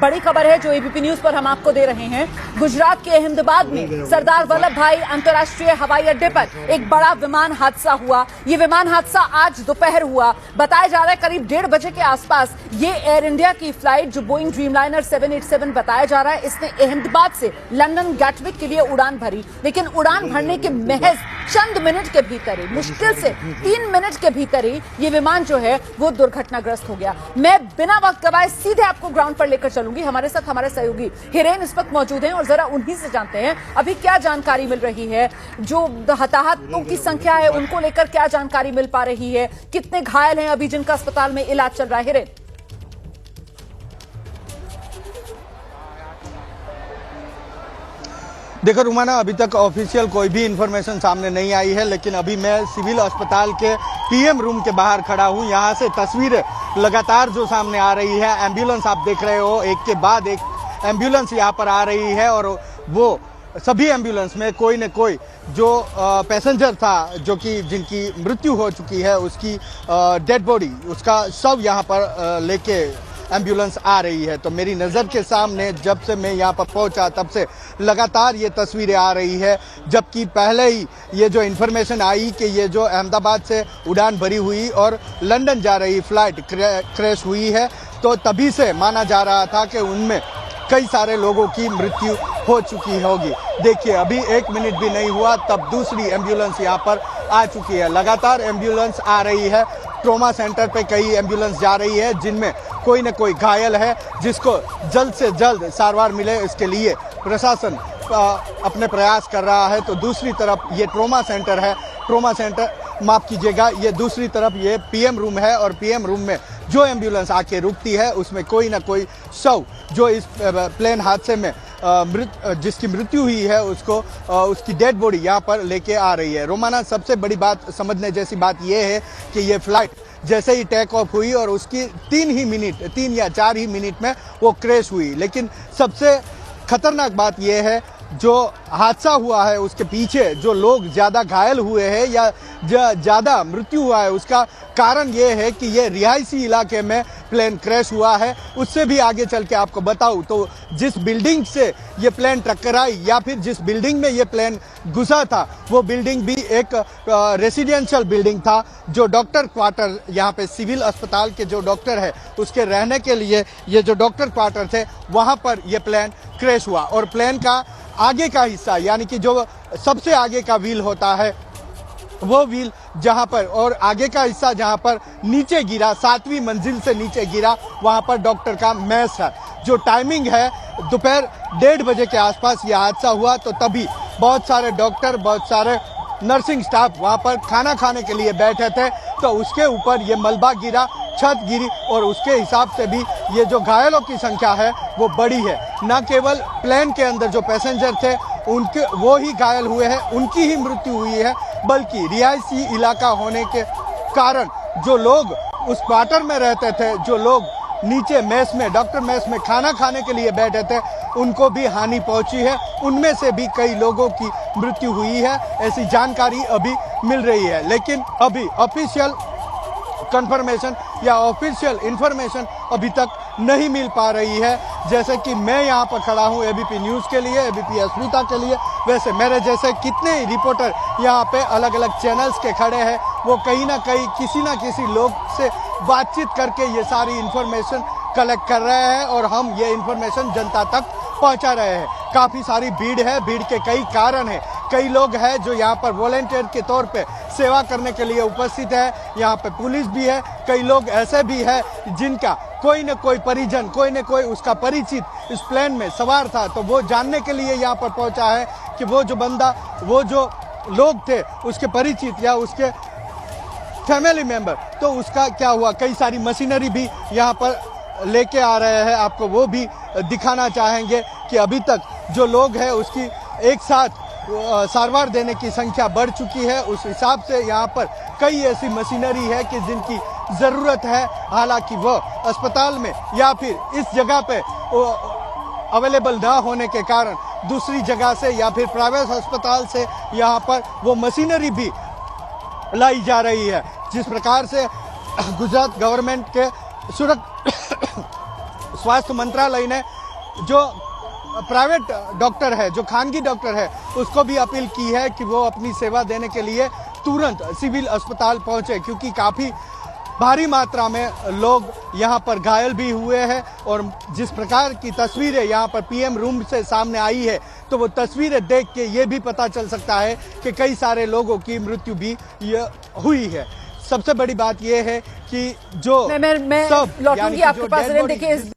बड़ी खबर है जो एबीपी न्यूज पर हम आपको दे रहे हैं। गुजरात के अहमदाबाद में सरदार वल्लभ भाई अंतर्राष्ट्रीय हवाई अड्डे पर एक बड़ा विमान हादसा हुआ। ये विमान हादसा आज दोपहर हुआ। बताया जा रहा है करीब 1:30 बजे के आसपास ये एयर इंडिया की फ्लाइट जो बोइंग ड्रीमलाइनर 787 बताया जा रहा है, इसने अहमदाबाद से लंदन गैटविक के लिए उड़ान भरी। लेकिन उड़ान भरने के महज चंद मिनट के भीतर ही, मुश्किल से 3 मिनट के भीतर ही ये विमान जो है वो दुर्घटनाग्रस्त हो गया। मैं बिना वक्त गवाए सीधे आपको ग्राउंड पर लेकर चलूंगी। हमारे साथ हमारे सहयोगी हिरेन इस वक्त मौजूद हैं और जरा उन्हीं से जानते हैं अभी क्या जानकारी मिल रही है। जो हताहतों की संख्या है उनको लेकर क्या जानकारी मिल पा रही है, कितने घायल हैं अभी जिनका अस्पताल में इलाज चल रहा है। हिरेन, देखो रुमाना, अभी तक ऑफिशियल कोई भी इंफॉर्मेशन सामने नहीं आई है, लेकिन अभी मैं सिविल अस्पताल के पीएम रूम के बाहर खड़ा हूं। यहां से तस्वीरें लगातार जो सामने आ रही है, एम्बुलेंस आप देख रहे हो, एक के बाद एक एम्बुलेंस यहां पर आ रही है और वो सभी एम्बुलेंस में कोई न कोई जो पैसेंजर था जो कि जिनकी मृत्यु हो चुकी है उसकी डेड बॉडी, उसका शव यहां पर लेके एम्बुलेंस आ रही है। तो मेरी नज़र के सामने जब से मैं यहाँ पर पहुँचा तब से लगातार ये तस्वीरें आ रही है। जबकि पहले ही ये जो इन्फॉर्मेशन आई कि ये जो अहमदाबाद से उड़ान भरी हुई और लंदन जा रही फ्लाइट क्रैश हुई है, तो तभी से माना जा रहा था कि उनमें कई सारे लोगों की मृत्यु हो चुकी होगी। देखिए अभी 1 मिनट भी नहीं हुआ तब दूसरी एम्बुलेंस यहाँ पर आ चुकी है। लगातार एम्बुलेंस आ रही है। ट्रॉमा सेंटर पे कई एम्बुलेंस जा रही है जिनमें कोई न कोई घायल है, जिसको जल्द से जल्द सारवार मिले इसके लिए प्रशासन अपने प्रयास कर रहा है। तो दूसरी तरफ ये ट्रॉमा सेंटर है, ट्रॉमा सेंटर माफ कीजिएगा, ये दूसरी तरफ ये पीएम रूम है और पीएम रूम में जो एम्बुलेंस आके रुकती है उसमें कोई ना कोई शव जो इस प्लेन हादसे में जिसकी मृत्यु हुई है उसको उसकी डेड बॉडी यहाँ पर लेके आ रही है। रोमाना, सबसे बड़ी बात समझने जैसी बात यह है कि ये फ्लाइट जैसे ही टेक ऑफ हुई और उसकी 3 या 4 ही मिनट में वो क्रैश हुई। लेकिन सबसे खतरनाक बात यह है जो हादसा हुआ है उसके पीछे जो लोग ज़्यादा घायल हुए हैं या ज़्यादा मृत्यु हुआ है उसका कारण ये है कि ये रिहायशी इलाके में प्लेन क्रैश हुआ है। उससे भी आगे चल के आपको बताऊं तो जिस बिल्डिंग से ये प्लेन टकराई या फिर जिस बिल्डिंग में ये प्लेन घुसा था वो बिल्डिंग भी एक रेसिडेंशियल बिल्डिंग था। जो डॉक्टर क्वार्टर यहाँ पे सिविल अस्पताल के जो डॉक्टर है उसके रहने के लिए ये जो डॉक्टर क्वार्टर थे वहाँ पर ये प्लेन क्रैश हुआ और प्लेन का आगे का हिस्सा यानी कि जो सबसे आगे का व्हील होता है वो व्हील जहां पर और आगे का हिस्सा जहां पर नीचे गिरा, 7वीं मंजिल से नीचे गिरा, वहां पर डॉक्टर का मेस है। जो टाइमिंग है दोपहर 1:30 बजे के आसपास यह हादसा हुआ। तो तभी बहुत सारे डॉक्टर, बहुत सारे नर्सिंग स्टाफ वहां पर खाना खाने के लिए बैठे थे। तो उसके ऊपर ये मलबा गिरा, छत गिरी और उसके हिसाब से भी ये जो घायलों की संख्या है वो बड़ी है। न केवल प्लेन के अंदर जो पैसेंजर थे उनके वो ही घायल हुए हैं, उनकी ही मृत्यु हुई है, बल्कि रिहायशी इलाका होने के कारण जो लोग उस क्वार्टर में रहते थे, जो लोग नीचे मेस में, डॉक्टर मेस में खाना खाने के लिए बैठे थे, उनको भी हानि पहुंची है। उनमें से भी कई लोगों की मृत्यु हुई है, ऐसी जानकारी अभी मिल रही है। लेकिन अभी ऑफिशियल कंफर्मेशन या ऑफिशियल इंफॉर्मेशन अभी तक नहीं मिल पा रही है। जैसे कि मैं यहाँ पर खड़ा हूँ एबीपी न्यूज़ के लिए, एबीपी अस्मिता के लिए, वैसे मेरे जैसे कितने ही रिपोर्टर यहाँ पे अलग अलग चैनल्स के खड़े हैं, वो कहीं ना कहीं किसी ना किसी लोग से बातचीत करके ये सारी इंफॉर्मेशन कलेक्ट कर रहे हैं और हम ये इंफॉर्मेशन जनता तक पहुँचा रहे हैं। काफ़ी सारी भीड़ है, भीड़ के कई कारण हैं। कई लोग हैं जो यहाँ पर वॉलंटियर के तौर पे सेवा करने के लिए उपस्थित है, यहाँ पे पुलिस भी है। कई लोग ऐसे भी है जिनका कोई न कोई परिजन, कोई न कोई उसका परिचित इस प्लेन में सवार था, तो वो जानने के लिए यहाँ पर पहुँचा है कि वो जो बंदा, वो जो लोग थे उसके परिचित या उसके फैमिली मेंबर, तो उसका क्या हुआ। कई सारी मशीनरी भी यहाँ पर लेके आ रहे हैं, आपको वो भी दिखाना चाहेंगे कि अभी तक जो लोग हैं उसकी एक साथ सारवार देने की संख्या बढ़ चुकी है। उस हिसाब से यहाँ पर कई ऐसी मशीनरी है कि जिनकी ज़रूरत है, हालांकि वह अस्पताल में या फिर इस जगह पे अवेलेबल ना होने के कारण दूसरी जगह से या फिर प्राइवेट अस्पताल से यहाँ पर वो मशीनरी भी लाई जा रही है। जिस प्रकार से गुजरात गवर्नमेंट के स्वास्थ्य मंत्रालय ने जो प्राइवेट डॉक्टर है, जो खानगी डॉक्टर है, उसको भी अपील की है कि वो अपनी सेवा देने के लिए तुरंत सिविल अस्पताल पहुंचे, क्योंकि काफ़ी भारी मात्रा में लोग यहाँ पर घायल भी हुए हैं। और जिस प्रकार की तस्वीरें यहाँ पर पीएम रूम से सामने आई है, तो वो तस्वीरें देख के ये भी पता चल सकता है कि कई सारे लोगों की मृत्यु भी हुई है। सबसे बड़ी बात यह है कि जो मैं सब लौटूंगी आपके पास। देखिए